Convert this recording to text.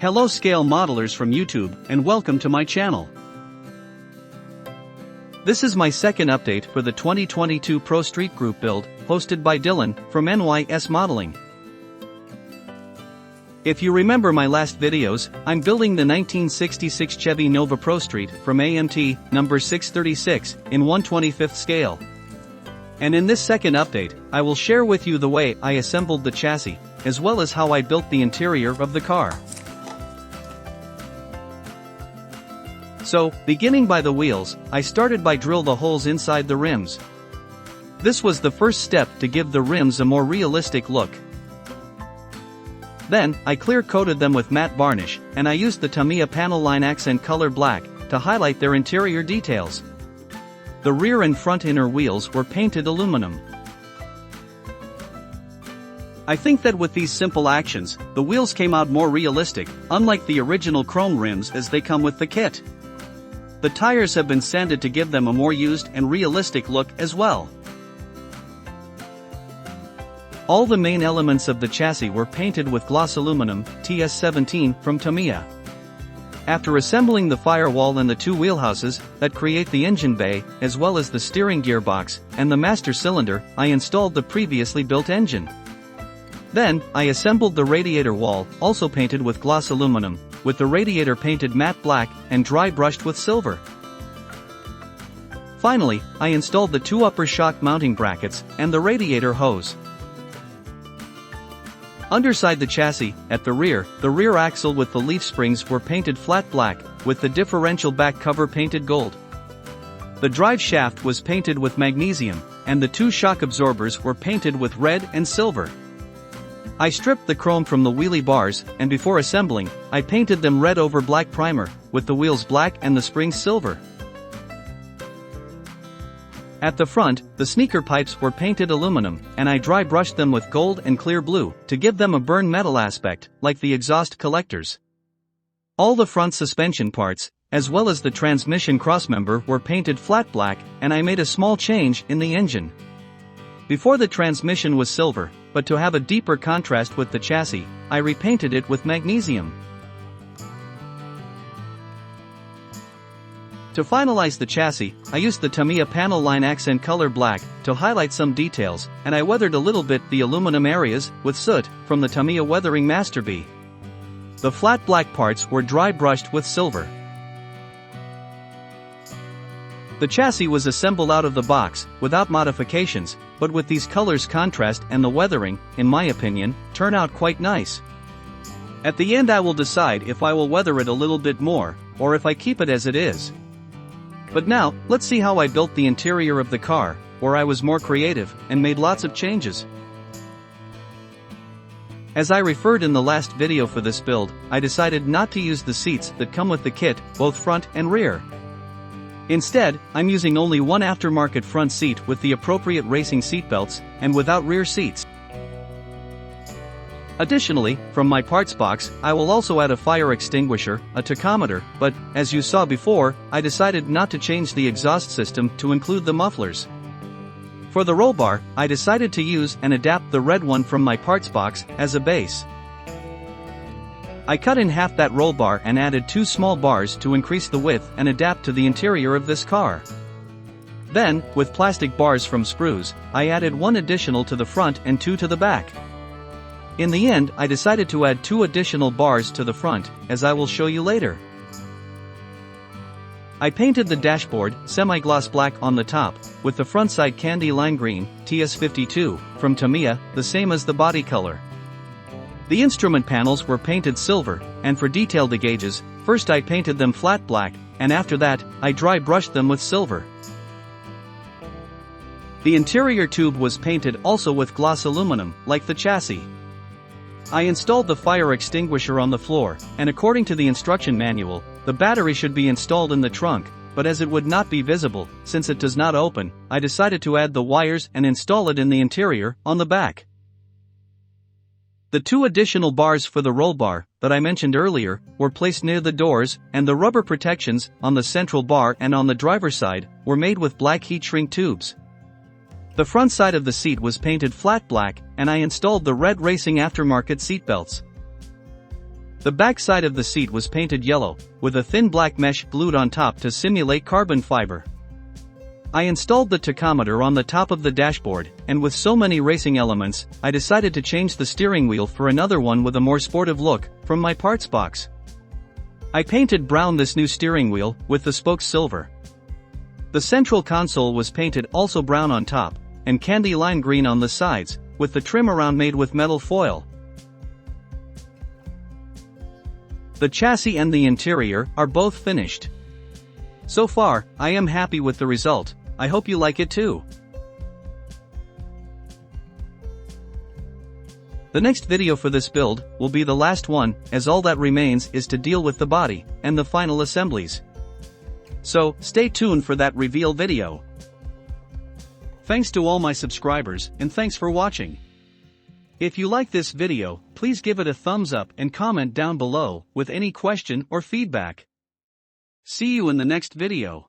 Hello scale modelers from YouTube and welcome to my channel. This is my second update for the 2022 Pro Street Group build, hosted by Dylan from NYS Modeling. If you remember my last videos, I'm building the 1966 Chevy Nova Pro Street from AMT number 636 in 1/25th scale. And in this second update, I will share with you the way I assembled the chassis, as well as how I built the interior of the car. So, beginning by the wheels, I started by drill the holes inside the rims. This was the first step to give the rims a more realistic look. Then, I clear coated them with matte varnish, and I used the Tamiya panel line accent color black to highlight their interior details. The rear and front inner wheels were painted aluminum. I think that with these simple actions, the wheels came out more realistic, unlike the original chrome rims as they come with the kit. The tires have been sanded to give them a more used and realistic look as well. All the main elements of the chassis were painted with gloss aluminum, TS17 from Tamiya. After assembling the firewall and the two wheelhouses that create the engine bay, as well as the steering gearbox and the master cylinder, I installed the previously built engine. Then, I assembled the radiator wall, also painted with gloss aluminum, with the radiator painted matte black and dry brushed with silver. Finally, I installed the two upper shock mounting brackets and the radiator hose. Underside the chassis, at the rear axle with the leaf springs were painted flat black, with the differential back cover painted gold. The drive shaft was painted with magnesium, and the two shock absorbers were painted with red and silver. I stripped the chrome from the wheelie bars, and before assembling, I painted them red over black primer, with the wheels black and the springs silver. At the front, the sneaker pipes were painted aluminum, and I dry brushed them with gold and clear blue, to give them a burn metal aspect, like the exhaust collectors. All the front suspension parts, as well as the transmission crossmember were painted flat black, and I made a small change in the engine. Before the transmission was silver, but to have a deeper contrast with the chassis, I repainted it with magnesium. To finalize the chassis, I used the Tamiya panel line accent color black to highlight some details, and I weathered a little bit the aluminum areas with soot from the Tamiya Weathering Master B. The flat black parts were dry brushed with silver. The chassis was assembled out of the box, without modifications, but with these colors contrast and the weathering, in my opinion, turn out quite nice. At the end I will decide if I will weather it a little bit more, or if I keep it as it is. But now, let's see how I built the interior of the car, where I was more creative, and made lots of changes. As I referred in the last video for this build, I decided not to use the seats that come with the kit, both front and rear. Instead, I'm using only one aftermarket front seat with the appropriate racing seatbelts, and without rear seats. Additionally, from my parts box, I will also add a fire extinguisher, a tachometer, but, as you saw before, I decided not to change the exhaust system to include the mufflers. For the roll bar, I decided to use and adapt the red one from my parts box as a base. I cut in half that roll bar and added two small bars to increase the width and adapt to the interior of this car. Then, with plastic bars from sprues, I added one additional to the front and two to the back. In the end, I decided to add two additional bars to the front, as I will show you later. I painted the dashboard semi-gloss black on the top, with the front side candy lime green, TS52, from Tamiya, the same as the body color. The instrument panels were painted silver, and for detailed gauges, first I painted them flat black, and after that, I dry brushed them with silver. The interior tube was painted also with gloss aluminum, like the chassis. I installed the fire extinguisher on the floor, and according to the instruction manual, the battery should be installed in the trunk, but as it would not be visible, since it does not open, I decided to add the wires and install it in the interior, on the back. The two additional bars for the roll bar, that I mentioned earlier, were placed near the doors, and the rubber protections, on the central bar and on the driver's side, were made with black heat shrink tubes. The front side of the seat was painted flat black, and I installed the red racing aftermarket seatbelts. The back side of the seat was painted yellow, with a thin black mesh glued on top to simulate carbon fiber. I installed the tachometer on the top of the dashboard, and with so many racing elements, I decided to change the steering wheel for another one with a more sportive look, from my parts box. I painted brown this new steering wheel, with the spokes silver. The central console was painted also brown on top, and candy lime green on the sides, with the trim around made with metal foil. The chassis and the interior are both finished. So far, I am happy with the result. I hope you like it too. The next video for this build will be the last one, as all that remains is to deal with the body and the final assemblies. So, stay tuned for that reveal video. Thanks to all my subscribers, and thanks for watching. If you like this video, please give it a thumbs up and comment down below with any question or feedback. See you in the next video.